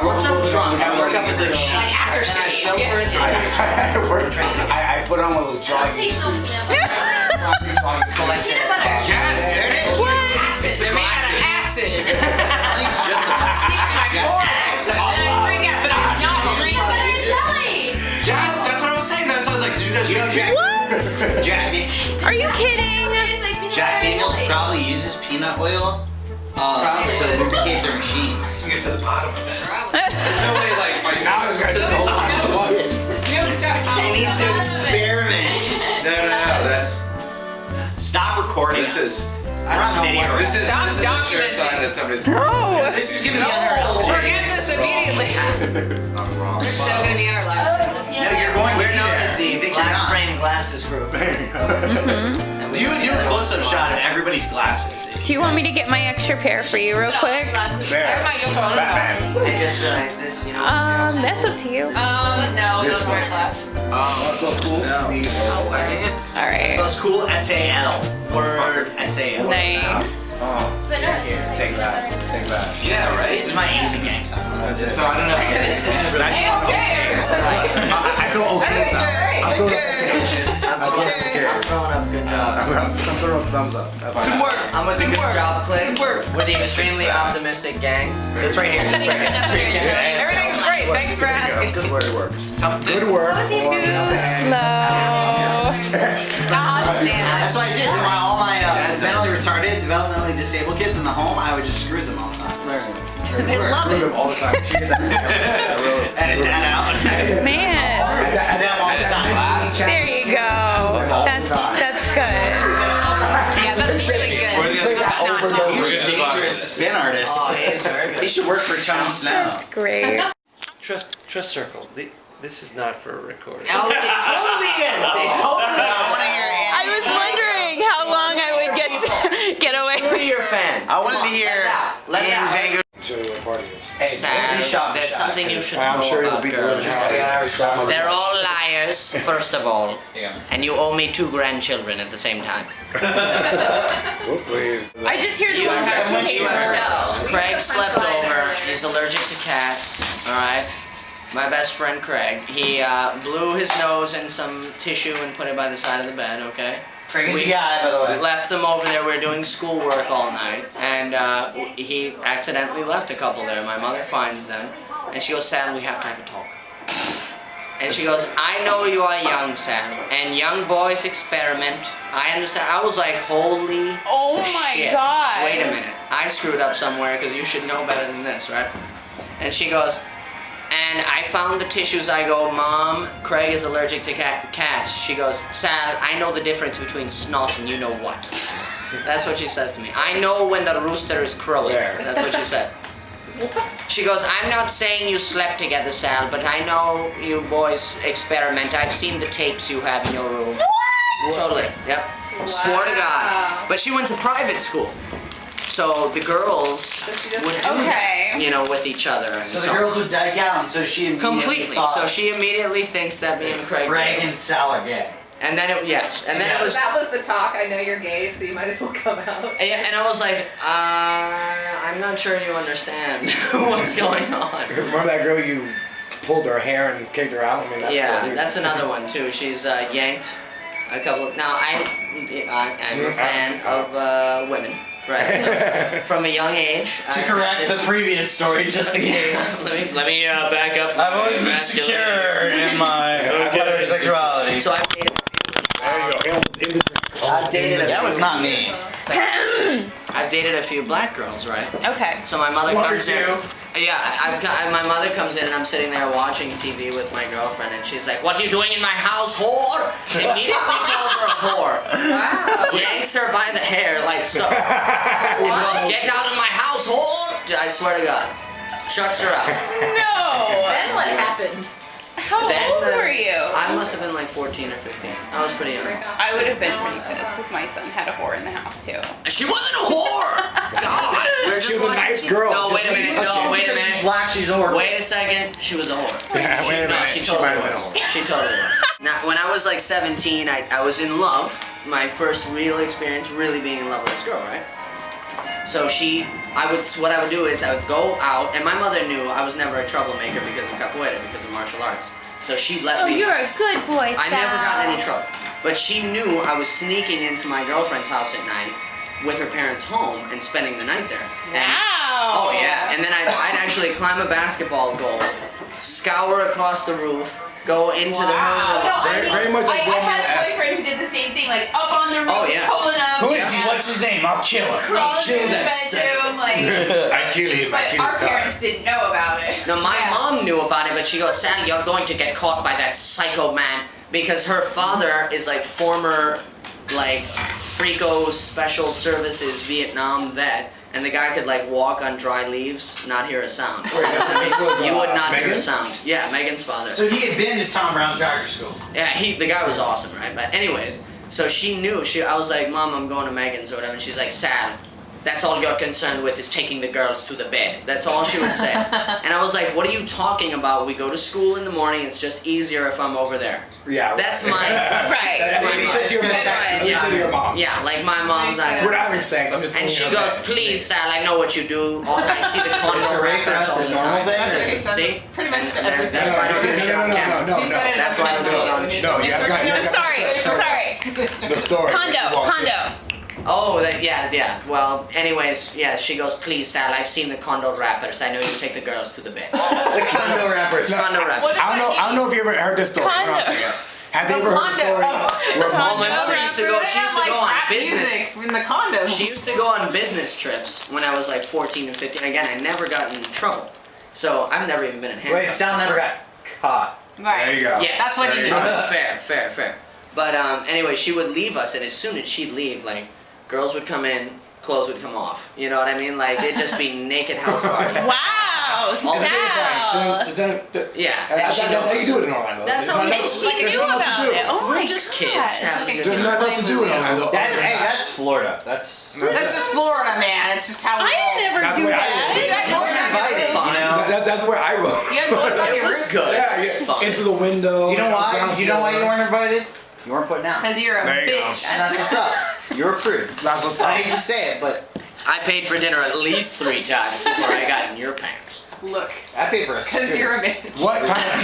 once I'm drunk, I work up a drink sheet. Like after And I shave. fill for a drink. I put on one of those jogging suits. So like, yes, there it is. Acid. They're made out of acid. It's just a My borax. And then I freak out, but I'm not drinking. Jelly. Yeah, that's what I was saying. That's what I was like, did you guys know Jack? Jack, Are you kidding? Jack Daniels probably uses peanut oil so they lubricate their machines. You get to the bottom of this. Probably. No way, like, my house to the whole time at once. He needs to experiment. No, that's. Stop recording. This is. We're on video. This is Stop a sure documenting. sign that somebody's. No. This is gonna be on our LJ. Forget this immediately. I'm wrong. We're still gonna be on our last. No, you're going. We're known as the Black black frame glasses group. Do a close-up shot of everybody's glasses. Do you want me to get my extra pair for you real quick? There. I might go phone Batman. I just realized this, you know. That's up to you. No, This those one. wear glass. So cool. See, I think it's. All right. It's cool. SAL. Word SAL. Nice. take that. Take that. Yeah, right. This is my Asian gang sign. That's it. So I don't know. This is Hey, okay. I feel okay now. I'm throwing I'm throwing up good jobs. I'm throwing thumbs up. That's Good work. I'm with the good job click. Good work. We're the extremely optimistic gang. That's right here. That's right here. Everything's great. Thanks for asking. Good work. Good work. Something. Good work. Too slow. God damn. That's what I did. All my mentally retarded, developmentally disabled kids in the home, I would just screw them all the time. They love Screw it. them all the time. She did that. Edit that out. Man. And them all the time. There you go. That's good. Yeah, that's really good. That's not too You're a dangerous spin artist. Oh, it is very good. He should work for Tony Snow. That's great. Trust circle. This is not for a recording. Oh, it totally is. It totally is. I want to hear I was wondering how long I would get away Who are with. your fans? I wanted to hear Let in out. Vegas. Show you what party is. Hey, Sad. There's something you should I'm know sure you'll about be good. girls. They're all liars, first of all. Yeah. And you owe me 2 grandchildren at the same time. I just hear the You ones that have pay for shells. Craig slept over. He's allergic to cats. Alright? My best friend Craig. He blew his nose in some tissue and put it by the side of the bed, okay? Crazy guy, by the way. Left them over there. We were doing schoolwork all night, and he accidentally left a couple there. My mother finds them, and she goes, "Sam, we have to have a talk." And she goes, "I know you are young, Sam, and young boys experiment. I understand." I was like, "Holy Oh my shit. God. Wait a minute. I screwed up somewhere because you should know better than this, right?" And she goes, "And I found the tissues." I go, "Mom, Craig is allergic to cats." She goes, "Sal, I know the difference between snot and you know what." That's what she says to me. "I know when the rooster is crowing." Where? That's what she said. She goes, "I'm not saying you slept together, Sal, but I know you boys experiment. I've seen the tapes you have in your room." Totally, yep. Swore to God. But she went to private school. So the girls would do Okay. that, you know, with each other. And So the girls would die down, so she immediately completely. thought So she immediately thinks that me and Craig. Craig and Sal are gay. And then it, yes, and then it was. That was the talk. I know you're gay, so you might as well come out. And I was like, I'm not sure you understand what's going on. Remember that girl you pulled her hair and kicked her out? I mean, that's Yeah, illegal. that's another one too. She's yanked a couple of. Now I'm a fan of women, right? So from a young age. To correct the previous story, just in case. let me back up. I've always been secure in my heterosexuality. So I've dated. There you go. I've dated a That few- was not me. I've dated a few black girls, right? Okay. So my mother One or comes in. two. Yeah, my mother comes in and I'm sitting there watching TV with my girlfriend and she's like, "What are you doing in my house, whore?" Immediately calls her a whore. Wow. Yanks her by the hair like so. And goes, "Get out of my house, whore!" I swear to God. Chucks her out. No. Then what happened? How Then, old were you? I must have been like 14 or 15. I was pretty young. I would have been pretty pissed if my son had a whore in the house too. She wasn't a whore! God! We're just She was a watching nice TV. girl. No, She wait a didn't minute. touch No, you. wait a She's minute. black, she's a whore. Wait a second. She was a whore. Yeah, wait a No, minute. she She totally might have been a was. whore. She totally was. Now, when I was like 17, I was in love. My first real experience really being in love with this girl, right? So what I would do is I would go out, and my mother knew I was never a troublemaker because of capoeira, because of martial arts. So she let Oh, me. you're a good boy, I never got in any trouble. But she knew I was sneaking into my girlfriend's house at night with her parents home and spending the night there. And, Wow. oh yeah, and then I'd actually climb a basketball goal, scour across the roof, go into the No, Very much like I had a Romeo-esque. boyfriend who did the same thing, like up on the roof, Oh, yeah. pulling up. Who is he? What's his name? I'll kill him. Crawling kill through the that bedroom, like. I kill him. I But kill our his car. parents didn't know about it. No, my Yeah. mom knew about it, but she goes, Sally, you're going to get caught by that psycho man, because her father is like former, like, Frico Special Services Vietnam vet, and the guy could like walk on dry leaves, not hear a sound. Wait, this was, You would not hear a Megan? sound. Yeah, Megan's father. So he had been to Tom Brown's Driver School. Yeah, the guy was awesome, right? But anyways, so she knew. I was like, Mom, I'm going to Megan's or whatever, and she's like, Sal, that's all you're concerned with is taking the girls to the bed. That's all she would say. And I was like, what are you talking about? We go to school in the morning. It's just easier if I'm over there. Yeah. That's my. Right. That's my you mom. took your mom. You took your mom. Yeah, like my mom's like. We're not having sex. I'm just. And she thinking of goes, that. please, Sal, I know what you do. I see the condo Is the rape for wrappers us all a the normal time. thing? That's what he said. See? Pretty much And everything. that's why I don't do shit on camera. No. He said it That's why I don't do it on No, you got I'm sorry. the story. Condo. Oh, yeah. Well, anyways, yeah, she goes, please, Sal, I've seen the condo wrappers. I know you take the girls to the bed. The condo rappers. Condo wrappers. What I don't know if you ever heard this story. Hold on a Condo. second. Have they ever heard the story? Where Oh, mom, my mother used to go. She used to go on business. music in the condos. She used to go on business trips when I was like 14 and 15. Again, I never got in trouble, so I've never even been in handcuffs. Wait, Sal never got caught. Right. there you go. Yes. That's what There he you did. go. Fair. But anyway, she would leave us, and as soon as she'd leave, like, girls would come in, clothes would come off. You know what I mean? Like, it'd just be naked house party. Wow. All the Sal. Yeah, and That's she how goes, you do it in Orlando. That's how There's we nothing do else- it. She there's knew nothing else to about do. it. Oh we're my just God. kids having a There's good nothing else to do in Orlando. That's Florida. That's. That's just Florida, man. It's just how we I roll. never That's do the way I that. You weren't invited, you know. That's where I roll. You had bullets on It your was roof good. Yeah, It was fun. Into the window. Do you know why? ground Do you know why you floor. weren't invited? You weren't putting out. Because you're a There you go. bitch. And that's what's up. You're a prude. That's what's I up. hate to say it, but I paid for dinner at least 3 times before I got in your pants. Look. I paid for a Because skirt. you're a bitch. What kind of